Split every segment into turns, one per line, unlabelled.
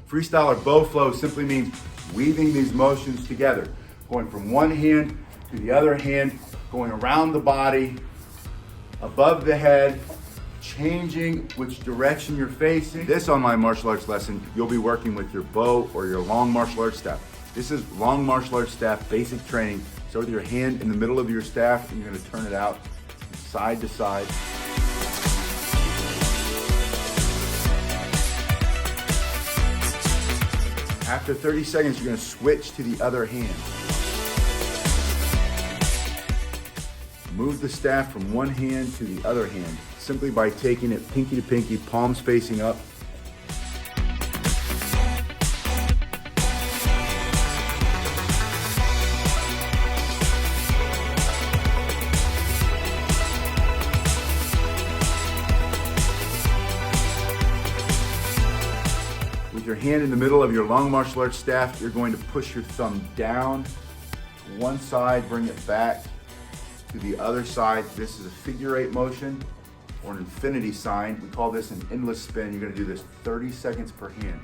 Freestyle or bow flow simply means weaving these motions together, going from one hand to the other hand, going around the body, above the head, changing which direction you're facing. This online martial arts lesson, you'll be working with your bow or your long martial arts staff. This is long martial arts staff basic training. So with your hand in the middle of your staff, and you're gonna turn it out side to side. After 30 seconds, you're gonna switch to the other hand. Move the staff from one hand to the other hand, simply by taking it pinky to pinky, palms facing up. With your hand in the middle of your long martial arts staff, you're going to push your thumb down to one side, bring it back to the other side. This is a figure 8 motion or an infinity sign. We call this an endless spin. You're going to do this 30 seconds per hand.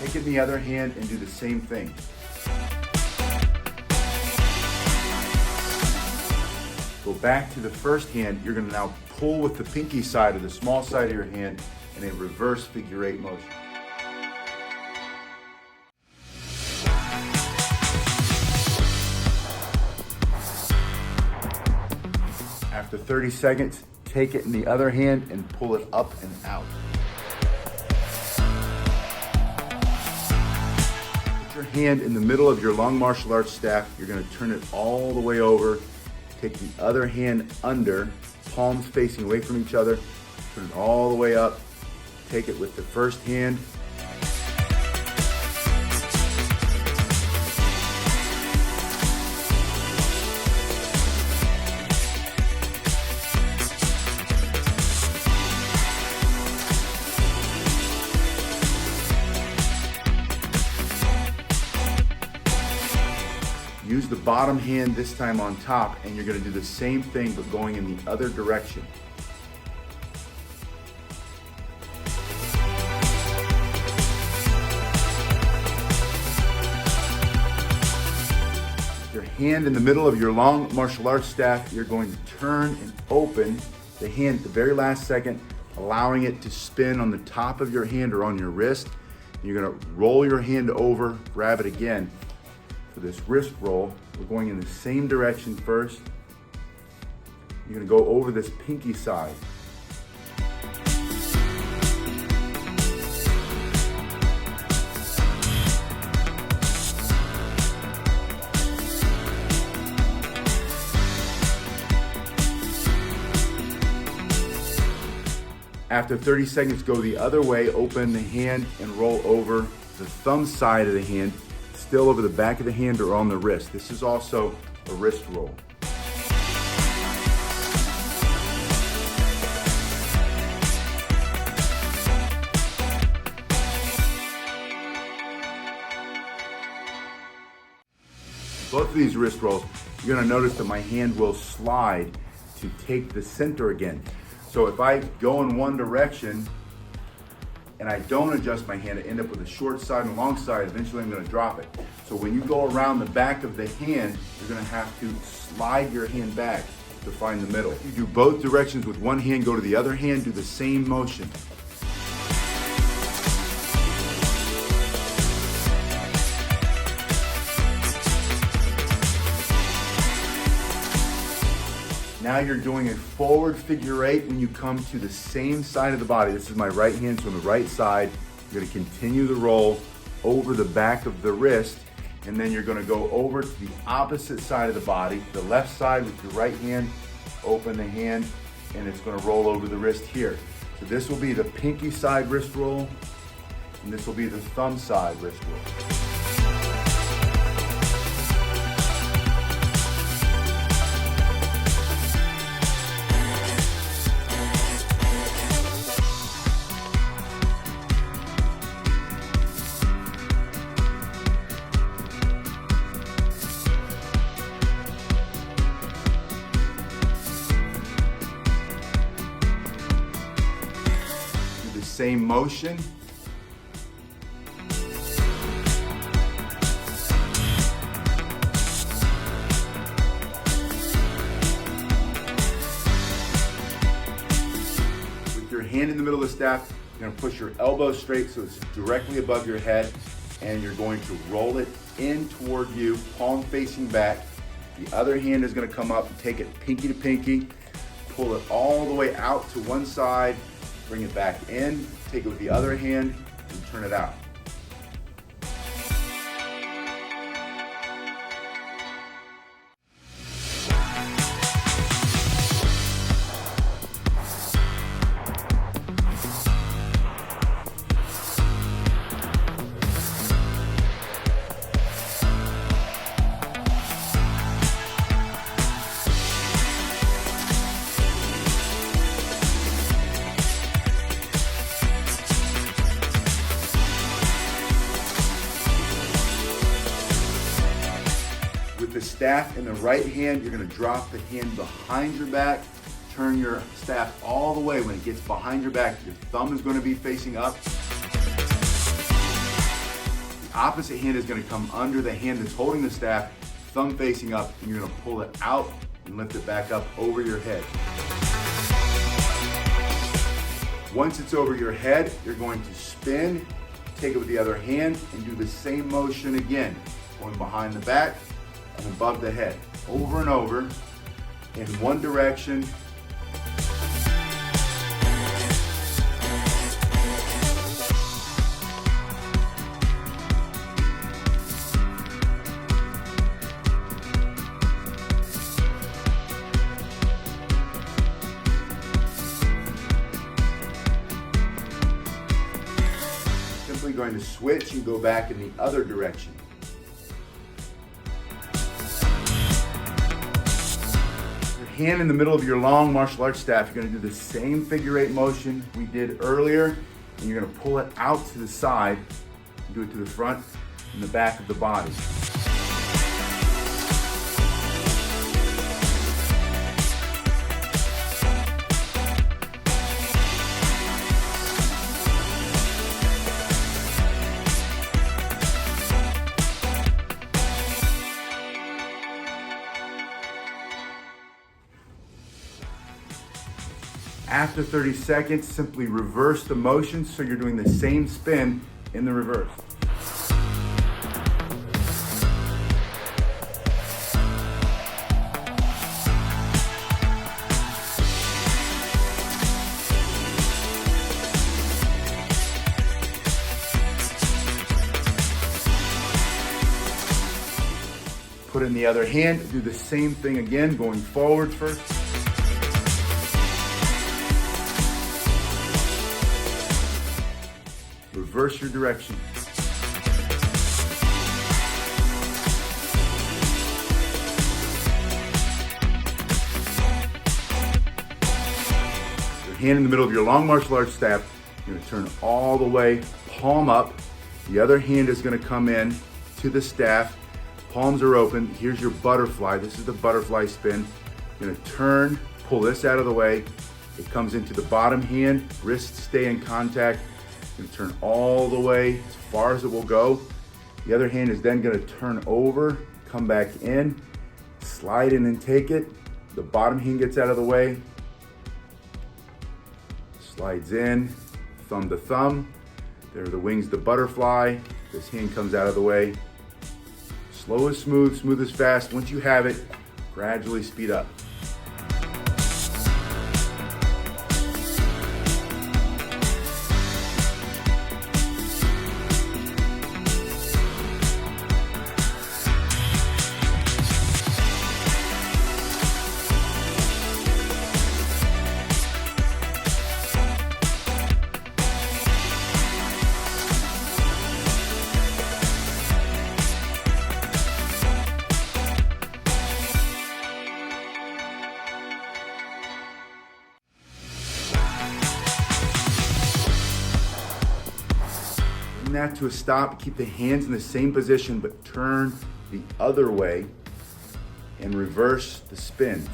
Take it in the other hand and do the same thing. Go back to the first hand. You're going to now pull with the pinky side of the small side of your hand in a reverse figure 8 motion. After 30 seconds, take it in the other hand and pull it up and out. Put your hand in the middle of your long martial arts staff. You're going to turn it all the way over. Take the other hand under, palms facing away from each other. Turn it all the way up. Take it with the first hand. Use the bottom hand this time on top, and you're going to do the same thing but going in the other direction. With your hand in the middle of your long martial arts staff, you're going to turn and open the hand at the very last second, allowing it to spin on the top of your hand or on your wrist. And you're going to roll your hand over, grab it again. For this wrist roll, we're going in the same direction first. You're going to go over this pinky side. After 30 seconds, go the other way, open the hand and roll over the thumb side of the hand, still over the back of the hand or on the wrist. This is also a wrist roll. Both of these wrist rolls, you're going to notice that my hand will slide to take the center again. So if I go in one direction and I don't adjust my hand, I end up with a short side and a long side. Eventually I'm going to drop it. So when you go around the back of the hand, you're going to have to slide your hand back to find the middle. If you do both directions with one hand, go to the other hand, do the same motion. Now you're doing a forward figure 8 when you come to the same side of the body. This is my right hand, so on the right side. You're going to continue the roll over the back of the wrist, and then you're going to go over to the opposite side of the body, the left side with your right hand, open the hand, and it's going to roll over the wrist here. So this will be the pinky side wrist roll, and this will be the thumb side wrist roll. Same motion. With your hand in the middle of the staff, you're going to push your elbow straight so it's directly above your head, and you're going to roll it in toward you, palm facing back. The other hand is going to come up and take it pinky to pinky, pull it all the way out to one side, bring it back in, take it with the other hand, and turn it out. The staff in the right hand, you're going to drop the hand behind your back, turn your staff all the way. When it gets behind your back, your thumb is going to be facing up. The opposite hand is going to come under the hand that's holding the staff, thumb facing up, and you're going to pull it out and lift it back up over your head. Once it's over your head, you're going to spin, take it with the other hand, and do the same motion again, going behind the back and above the head, over and over, in one direction. Simply going to switch and go back in the other direction. Hand in the middle of your long martial arts staff, you're going to do the same figure eight motion we did earlier, and you're going to pull it out to the side, do it to the front and the back of the body. After 30 seconds, simply reverse the motion so you're doing the same spin in the reverse. Put in the other hand, do the same thing again, going forward first. Reverse your direction. Your hand in the middle of your long martial arts staff, you're going to turn all the way, palm up. The other hand is going to come in to the staff. Palms are open. Here's your butterfly. This is the butterfly spin. You're going to turn, pull this out of the way. It comes into the bottom hand, wrists stay in contact. You're gonna turn all the way as far as it will go. The other hand is then gonna turn over, come back in, slide in and take it. The bottom hand gets out of the way, slides in, thumb to thumb. There are the wings, the butterfly. This hand comes out of the way. Slow is smooth, smooth is fast. Once you have it, gradually speed up. that to a stop. Keep the hands in the same position, but turn the other way and reverse the spin.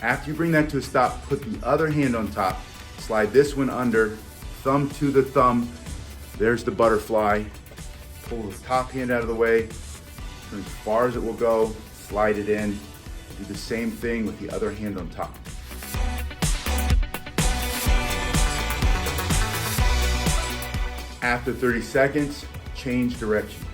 After you bring that to a stop, put the other hand on top, slide this one under, thumb to the thumb. There's the butterfly. Pull the top hand out of the way, turn as far as it will go, slide it in. Do the same thing with the other hand on top. After 30 seconds, change direction.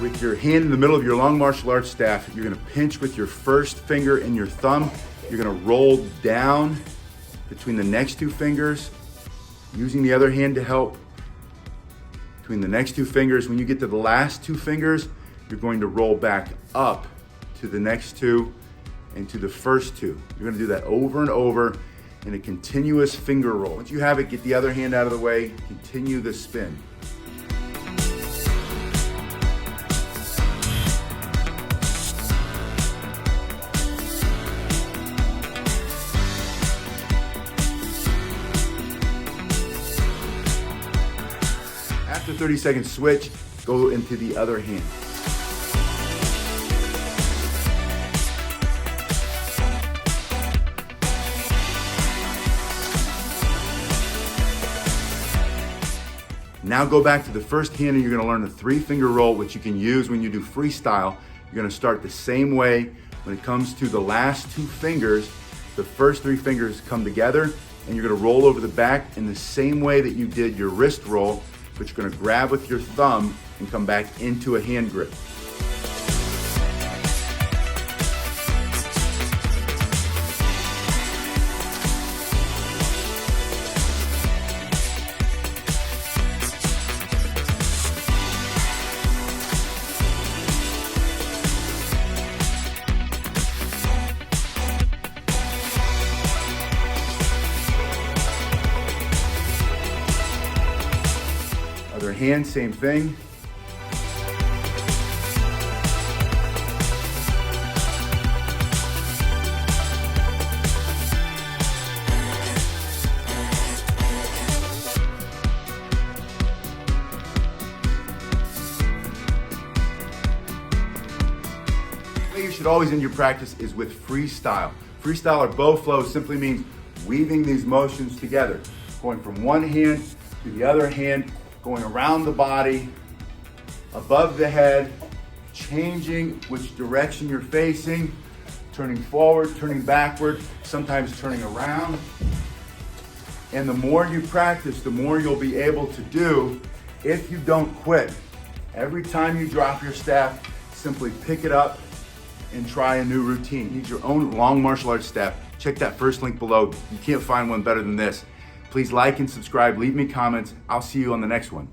With your hand in the middle of your long martial arts staff, you're gonna pinch with your first finger and your thumb. You're gonna roll down between the next two fingers, using the other hand to help. Between the next two fingers, when you get to the last two fingers, you're going to roll back up to the next two and to the first two. You're gonna do that over and over in a continuous finger roll. Once you have it, get the other hand out of the way, continue the spin. After 30 seconds, switch, go into the other hand. Now go back to the first hand and you're gonna learn the 3-finger roll, which you can use when you do freestyle. You're gonna start the same way. When it comes to the last 2 fingers, the first 3 fingers come together and you're gonna roll over the back in the same way that you did your wrist roll, but you're gonna grab with your thumb and come back into a hand grip. Other hand, same thing. The way you should always end your practice is with freestyle. Freestyle or bow flow simply means weaving these motions together, going from one hand to the other hand, going around the body, above the head, changing which direction you're facing, turning forward, turning backward, sometimes turning around. And the more you practice, the more you'll be able to do if you don't quit. Every time you drop your staff, simply pick it up and try a new routine. You need your own long martial arts staff. Check that first link below. You can't find one better than this. Please like and subscribe, leave me comments. I'll see you on the next one.